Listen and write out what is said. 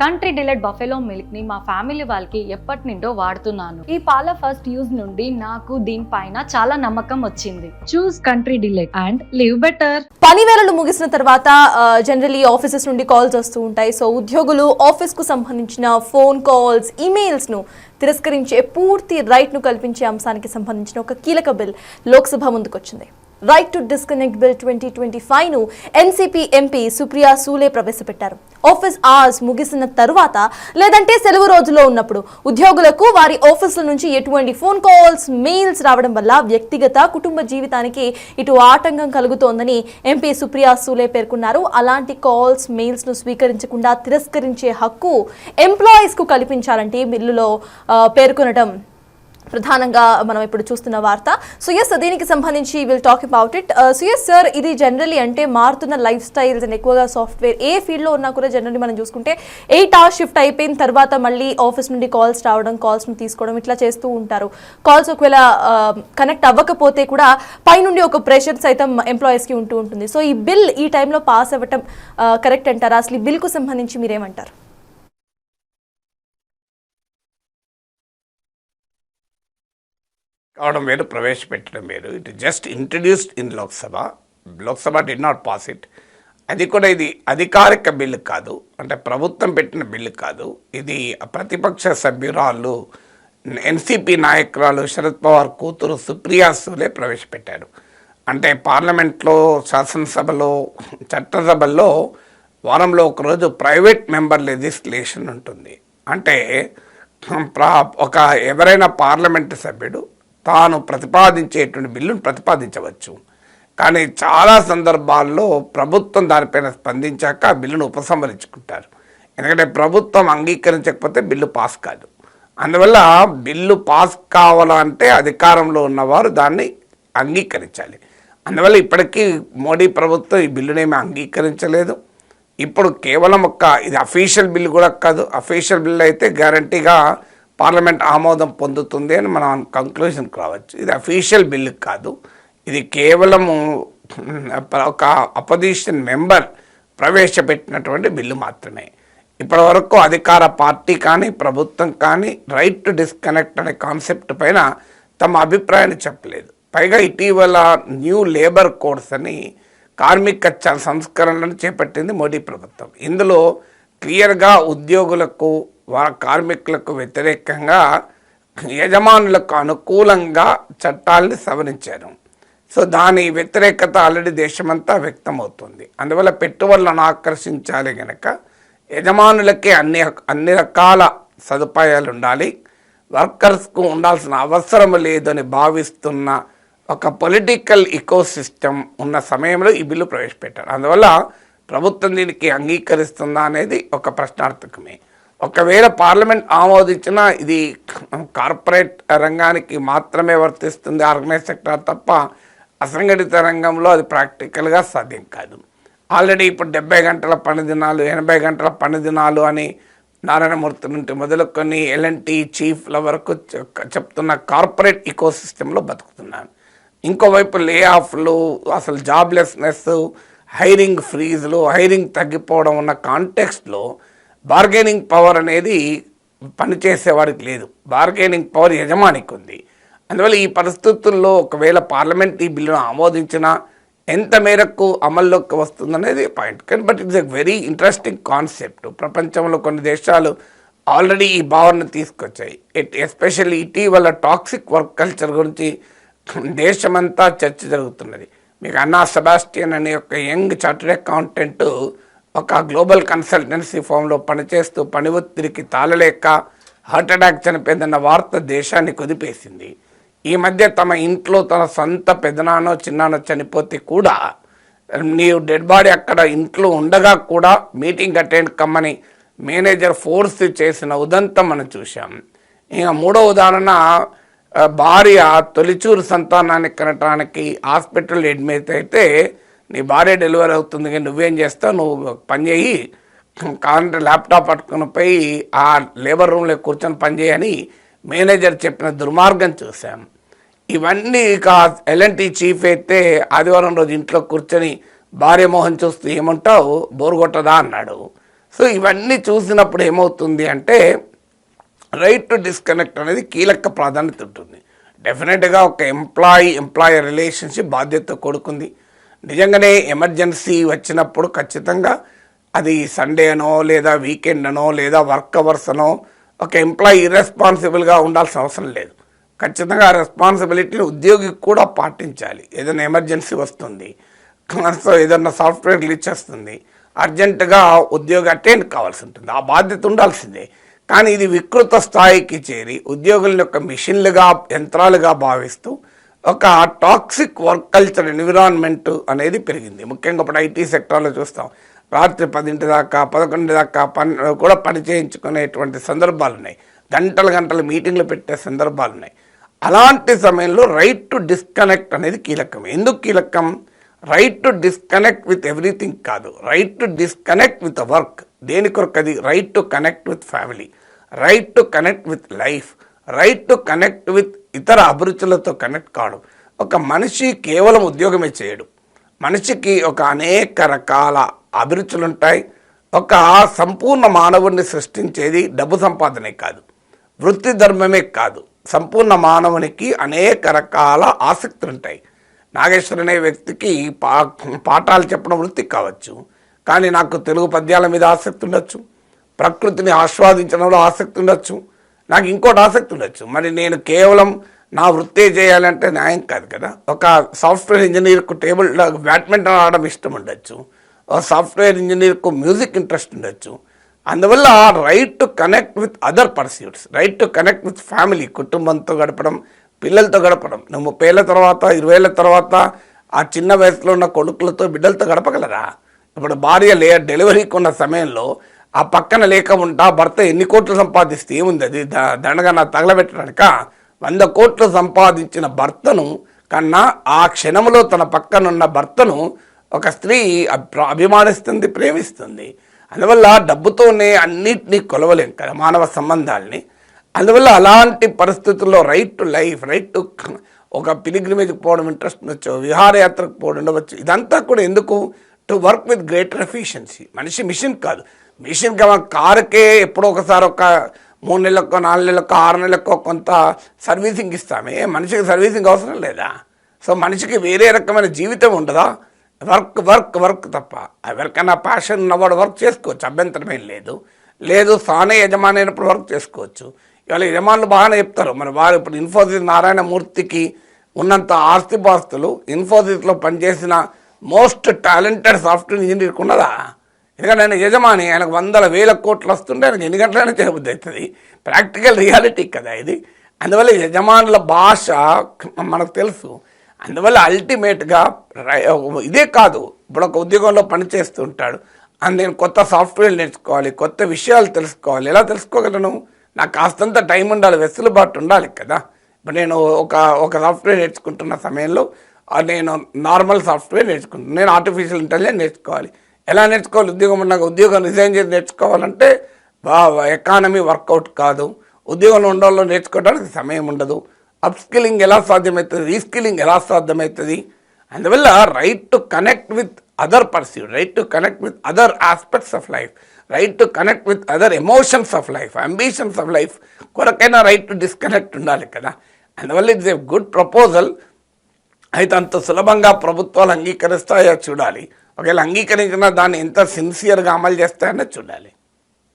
Country delight buffalo milk ని మా family వాళ్ళకి ఎప్పటి నుండో వాడుతున్నాను. ఈ పాల ఫస్ట్ యూజ్ నుండి నాకు దీనిపైన చాలా నమ్మకం వచ్చింది. Choose Country Delight and live better. పని వేళలు ముగిసిన తర్వాత జనరలీ ఆఫీసెస్ నుండి కాల్స్ వస్తూ ఉంటాయి. సో ఉద్యోగులు ఆఫీస్ కు సంబంధించిన ఫోన్ కాల్స్, ఈమెయిల్స్ ను తిరస్కరించే పూర్తి రైట్ ను కల్పించే అంశానికి సంబంధించిన ఒక కీలక బిల్ లోక్సభ ముందుకొచ్చింది. రైట్ టు డిస్కనెక్ట్ బిల్ 2025 ను ఎన్సీపీ ఎంపీ సుప్రియా సూలే ప్రవేశపెట్టారు. ఆఫీస్ అవర్స్ ముగిసిన తరువాత లేదంటే సెలవు రోజులో ఉన్నప్పుడు ఉద్యోగులకు వారి ఆఫీసుల నుంచి ఎటువంటి ఫోన్ కాల్స్, మెయిల్స్ రావడం వల్ల వ్యక్తిగత, కుటుంబ జీవితానికి ఇటు ఆటంకం కలుగుతోందని ఎంపీ సుప్రియా సూలే పేర్కొన్నారు. అలాంటి కాల్స్, మెయిల్స్ ను స్వీకరించకుండా తిరస్కరించే హక్కు ఎంప్లాయీస్ కు కల్పించాలంటే బిల్లులో పేర్కొనడం ప్రధానంగా మనం ఇప్పుడు చూస్తున్న వార్త. సో ఎస్, దీనికి సంబంధించి will talk about it. So yes sir, ఇది జనరలీ అంటే మారుతున్న లైఫ్ స్టైల్స్ అండ్ ఎక్కువగా సాఫ్ట్వేర్ ఏ ఫీల్డ్లో ఉన్నా కూడా జనరల్లీ మనం చూసుకుంటే 8 hours షిఫ్ట్ అయిపోయిన తర్వాత మళ్ళీ ఆఫీస్ నుండి కాల్స్ రావడం, కాల్స్ను తీసుకోవడం ఇట్లా చేస్తూ ఉంటారు. కాల్స్ ఒకవేళ కనెక్ట్ అవ్వకపోతే కూడా పైనుండి ఒక ప్రెషర్ సైతం ఎంప్లాయీస్కి ఉంటూ ఉంటుంది. సో ఈ బిల్ ఈ టైంలో పాస్ అవ్వటం కరెక్ట్ అంటారా? అసలు ఈ బిల్కు సంబంధించి మీరేమంటారు? కావడం వేరు, ప్రవేశపెట్టడం వేరు. It just introduced in Lok Sabha did not pass it. అది కూడా ఇది అధికారిక బిల్లు కాదు, అంటే ప్రభుత్వం పెట్టిన బిల్లు కాదు. ఇది ప్రతిపక్ష సభ్యురాలు, ఎన్సీపీ నాయకురాలు శరద్ పవార్ కూతురు సుప్రియా సూలే ప్రవేశపెట్టారు. అంటే పార్లమెంట్లో, శాసనసభలో, చట్టసభల్లో వారంలో ఒకరోజు ప్రైవేట్ మెంబర్ లెజిస్లేషన్ ఉంటుంది. అంటే ఎవరైనా పార్లమెంటు సభ్యుడు తాను ప్రతిపాదించేటువంటి బిల్లును ప్రతిపాదించవచ్చు. కానీ చాలా సందర్భాల్లో ప్రభుత్వం దానిపైన స్పందించాక ఆ బిల్లును ఉపసంహరించుకుంటారు. ఎందుకంటే ప్రభుత్వం అంగీకరించకపోతే బిల్లు పాస్ కాదు. అందువల్ల బిల్లు పాస్ కావాలంటే అధికారంలో ఉన్నవారు దాన్ని అంగీకరించాలి. అందువల్ల ఇప్పటికీ మోడీ ప్రభుత్వం ఈ బిల్లునేమీ అంగీకరించలేదు. ఇప్పుడు కేవలం ఇది అఫీషియల్ బిల్లు కూడా కాదు. అఫీషియల్ బిల్లు అయితే గ్యారంటీగా పార్లమెంట్ ఆమోదం పొందుతుంది అని మనం కంక్లూషన్కి రావచ్చు. ఇది అఫీషియల్ బిల్లు కాదు, ఇది కేవలము ఒక అపోజిషన్ మెంబర్ ప్రవేశపెట్టినటువంటి బిల్లు మాత్రమే. ఇప్పటి వరకు అధికార పార్టీ కానీ ప్రభుత్వం కానీ రైట్ టు డిస్కనెక్ట్ అనే కాన్సెప్ట్ పైన తమ అభిప్రాయాన్ని చెప్పలేదు. పైగా ఇటీవల న్యూ లేబర్ కోడ్స్ అని కార్మిక సంస్కరణలను చేపట్టింది మోడీ ప్రభుత్వం. ఇందులో క్లియర్గా ఉద్యోగులకు, వారి కార్మికులకు వ్యతిరేకంగా యజమానులకు అనుకూలంగా చట్టాలని సవరించారు. సో దాని వ్యతిరేకత ఆల్రెడీ దేశమంతా వ్యక్తమవుతుంది. అందువల్ల పెట్టుబడులను ఆకర్షించాలి కనుక యజమానులకే అన్ని రకాల సదుపాయాలు ఉండాలి, వర్కర్స్కు ఉండాల్సిన అవసరం లేదని భావిస్తున్న ఒక పొలిటికల్ ఇకోసిస్టమ్ ఉన్న సమయంలో ఈ బిల్లు ప్రవేశపెట్టారు. అందువల్ల ప్రభుత్వం దీనికి అంగీకరిస్తుందా అనేది ఒక ప్రశ్నార్థకమే. ఒకవేళ పార్లమెంట్ ఆమోదించినా ఇది కార్పొరేట్ రంగానికి మాత్రమే వర్తిస్తుంది, ఆర్గనైజ్ సెక్టార్ తప్ప అసంఘటిత రంగంలో అది ప్రాక్టికల్గా సాధ్యం కాదు. ఆల్రెడీ ఇప్పుడు 70 గంటల పని దినాలు, 80 గంటల పని దినాలు అని నారాయణమూర్తి నుండి మొదలుకొని ఎల్ఎన్టీ చీఫ్ల వరకు చెప్తున్న కార్పొరేట్ ఇకోసిస్టంలో బతుకుతున్నాను. ఇంకోవైపు లే ఆఫ్లు, అసలు జాబ్లెస్నెస్, హైరింగ్ ఫ్రీజులు, హైరింగ్ తగ్గిపోవడం ఉన్న కాంటెక్స్ట్లో బార్గెనింగ్ పవర్ అనేది పనిచేసేవాడికి లేదు, బార్గెనింగ్ పవర్ యజమానికి ఉంది. అందువల్ల ఈ పరిస్థితుల్లో ఒకవేళ పార్లమెంట్ ఈ బిల్లును ఆమోదించినా ఎంత మేరకు అమల్లోకి వస్తుందనేది పాయింట్. కానీ but it's a very interesting concept. ప్రపంచంలో కొన్ని దేశాలు ఆల్రెడీ ఈ భావనను తీసుకొచ్చాయి. ఎస్పెషల్లీ ఇటీవల టాక్సిక్ వర్క్ కల్చర్ గురించి దేశమంతా చర్చ జరుగుతున్నది. మీకు అన్నా సెబాస్టియన్ అనే ఒక యంగ్ చార్టర్డ్ అకౌంటెంట్ ఒక గ్లోబల్ కన్సల్టెన్సీ ఫామ్లో పనిచేస్తూ పని ఒత్తిడికి తాళలేక హార్ట్ అటాక్ చనిపోయిందన్న వార్త దేశాన్ని కుదిపేసింది. ఈ మధ్య తమ ఇంట్లో తన సొంత పెదనానో చిన్నానో చనిపోతే కూడా నీవు డెడ్ బాడీ అక్కడ ఇంట్లో ఉండగా కూడా మీటింగ్ అటెండ్ కమ్మని మేనేజర్ ఫోర్స్ చేసిన ఉదంతం మనం చూసాం. ఇంకా మూడో ఉదాహరణ, భార్య తొలిచూరు సంతానాన్ని కనటానికి హాస్పిటల్ అడ్మిట్ అయితే నీ భార్య డెలివరీ అవుతుంది కానీ నువ్వేం చేస్తావు, నువ్వు పని చేయి, కావాలంటే ల్యాప్టాప్ పట్టుకుని పోయి ఆ లేబర్ రూమ్లో కూర్చొని పనిచేయని మేనేజర్ చెప్పిన దుర్మార్గం చూసాం. ఇవన్నీ ఇక ఎల్ఎన్టీ చీఫ్ అయితే ఆదివారం రోజు ఇంట్లో కూర్చొని భార్య మోహం చూస్తూ ఏమంటావు బోరు కొట్టదా అన్నాడు. సో ఇవన్నీ చూసినప్పుడు ఏమవుతుంది అంటే రైట్ టు డిస్కనెక్ట్ అనేది కీలక ప్రాధాన్యత ఉంటుంది. డెఫినెట్గా ఒక ఎంప్లాయర్ రిలేషన్షిప్ బాధ్యత కూడుకుంది. నిజంగానే ఎమర్జెన్సీ వచ్చినప్పుడు ఖచ్చితంగా అది సండే అనో లేదా వీకెండ్ అనో లేదా వర్క్ అవర్స్ అనో ఒక ఎంప్లాయీ ఇర్రెస్పాన్సిబుల్గా ఉండాల్సిన అవసరం లేదు. ఖచ్చితంగా ఆ రెస్పాన్సిబిలిటీని ఉద్యోగికి కూడా పాటించాలి. ఏదైనా ఎమర్జెన్సీ వస్తుంది, సో ఏదైనా సాఫ్ట్వేర్ గ్లిచ్ వస్తుంది, అర్జెంటుగా ఉద్యోగి అటెండ్ కావాల్సి ఉంటుంది, ఆ బాధ్యత ఉండాల్సిందే. కానీ ఇది వికృత స్థాయికి చేరి ఉద్యోగుల యొక్క మిషన్లుగా యంత్రాలుగా భావిస్తూ ఒక టాక్సిక్ వర్క్ కల్చర్ ఎన్విరాన్మెంట్ అనేది పెరిగింది. ముఖ్యంగా ఇప్పుడు ఐటీ సెక్టార్లో చూస్తాం, రాత్రి 10 దాకా 11 దాకా కూడా పని చేయించుకునేటువంటి సందర్భాలు ఉన్నాయి. గంటలు మీటింగ్లు పెట్టే సందర్భాలు ఉన్నాయి. అలాంటి సమయంలో రైట్ టు డిస్కనెక్ట్ అనేది కీలకం. ఎందుకు కీలకం? Right to disconnect with everything కాదు, right to disconnect with work. దేని కొరకు? అది right to connect with family, right to connect with life, right to connect with ఇతర అభిరుచులతో కనెక్ట్ కావడం. ఒక మనిషి కేవలం ఉద్యోగమే చేయడు. మనిషికి ఒక అనేక రకాల అభిరుచులు ఉంటాయి. ఒక సంపూర్ణ మానవుడిని సృష్టించేది డబ్బు సంపాదనే కాదు, వృత్తి ధర్మమే కాదు. సంపూర్ణ మానవునికి అనేక రకాల ఆసక్తులు ఉంటాయి. నాగేశ్వర్ అనే వ్యక్తికి పాఠాలు చెప్పడం వృత్తి కావచ్చు, కానీ నాకు తెలుగు పద్యాల మీద ఆసక్తి ఉండొచ్చు, ప్రకృతిని ఆస్వాదించడంలో ఆసక్తి ఉండొచ్చు, నాకు ఇంకోటి ఆసక్తి ఉండొచ్చు. మరి నేను కేవలం నా వృత్తే చేయాలంటే న్యాయం కాదు కదా. ఒక సాఫ్ట్వేర్ ఇంజనీర్కు బ్యాడ్మింటన్ ఆడడం ఇష్టం ఉండొచ్చు, ఒక సాఫ్ట్వేర్ ఇంజనీర్కు మ్యూజిక్ ఇంట్రెస్ట్ ఉండొచ్చు. అందువల్ల right to connect with other pursuits, right to connect with family, కుటుంబంతో గడపడం, పిల్లలతో గడపడం. నువ్వు 30 ఏళ్ళ తర్వాత 20 ఏళ్ళ తర్వాత ఆ చిన్న వయసులో ఉన్న కొడుకులతో బిడ్డలతో గడపగలరా? ఇప్పుడు భార్య డెలివరీకి ఉన్న సమయంలో ఆ పక్కన లేక ఉంటా భర్త ఎన్ని కోట్లు సంపాదిస్తే ఏముంది, అది దండగా నా తగలబెట్టడానిక? 100 కోట్లు సంపాదించిన భర్తను కన్నా ఆ క్షణంలో తన పక్కనున్న భర్తను ఒక స్త్రీ అభిమానిస్తుంది, ప్రేమిస్తుంది. అందువల్ల డబ్బుతోనే అన్నిటినీ కొలవలేం కదా మానవ సంబంధాలని. అందువల్ల అలాంటి పరిస్థితుల్లో right to life, right to ఒక పిలిగ్రిమేజ్కి పోవడం ఇంట్రెస్ట్ ఉండొచ్చు, విహారయాత్రకు పోవడం ఉండవచ్చు. ఇదంతా కూడా ఎందుకు? To work with greater efficiency. మనిషి మిషన్ కాదు. మిషన్ కారుకే ఎప్పుడో ఒకసారి ఒక 3 నెలలకో 4 నెలలకో 6 నెలలకో కొంత సర్వీసింగ్ ఇస్తామే. మనిషికి సర్వీసింగ్ అవసరం లేదా? సో మనిషికి వేరే రకమైన జీవితం ఉండదా? వర్క్ వర్క్ వర్క్ తప్ప. ఎవరికైనా ప్యాషన్ ఉన్నవాడు వర్క్ చేసుకోవచ్చు, అభ్యంతరమేం లేదు. తానే యజమాని అయినప్పుడు వర్క్ చేసుకోవచ్చు. ఇవాళ యజమానులు బాగానే చెప్తారు. మరి వారు ఇప్పుడు ఇన్ఫోసిస్ నారాయణమూర్తికి ఉన్నంత ఆస్తిపాస్తులు ఇన్ఫోసిస్లో పనిచేసిన మోస్ట్ టాలెంటెడ్ సాఫ్ట్వేర్ ఇంజనీర్కి ఉన్నదా? ఎందుకంటే ఆయన యజమాని, ఆయనకు 100,000 కోట్లు వస్తుంటే ఆయనకు ఎన్ని గంటలైనా చేయబుద్ధి అవుతుంది. ప్రాక్టికల్ రియాలిటీ కదా ఇది. అందువల్ల యజమానుల భాష మనకు తెలుసు. అందువల్ల అల్టిమేట్గా ఇదే కాదు, ఇప్పుడు ఒక ఉద్యోగంలో పనిచేస్తూ ఉంటాడు, నేను కొత్త సాఫ్ట్వేర్ నేర్చుకోవాలి, కొత్త విషయాలు తెలుసుకోవాలి. ఎలా తెలుసుకోగలను? నాకు కాస్తంత టైం ఉండాలి, వెసులుబాటు ఉండాలి కదా. ఇప్పుడు నేను ఒక సాఫ్ట్వేర్ నేర్చుకుంటున్న సమయంలో నేను నార్మల్ సాఫ్ట్వేర్ నేర్చుకుంటున్నాను, నేను ఆర్టిఫిషియల్ ఇంటెలిజెన్స్ నేర్చుకోవాలి. ఎలా నేర్చుకోవాలి? ఉద్యోగం రిజైన్ చేసి నేర్చుకోవాలంటే ఎకానమీ వర్కౌట్ కాదు. ఉద్యోగంలో ఉండడంలో నేర్చుకోవడానికి సమయం ఉండదు. అప్స్కిల్లింగ్ ఎలా సాధ్యమవుతుంది? రీస్కిల్లింగ్ ఎలా సాధ్యమవుతుంది? అందువల్ల right to connect with other pursuit, right to connect with other aspects of life, right to connect with other emotions of life, ambitions of life కొరకైనా రైట్ టు డిస్కనెక్ట్ ఉండాలి కదా. అందువల్ల ఇట్స్ ఏ గుడ్ ప్రపోజల్. అయితే అంత సులభంగా ప్రభుత్వాలు అంగీకరిస్తాయో చూడాలి. ఒకవేళ అంగీకరించినా దాన్ని ఎంత సిన్సియర్గా అమలు చేస్తాయనే చూడాలి.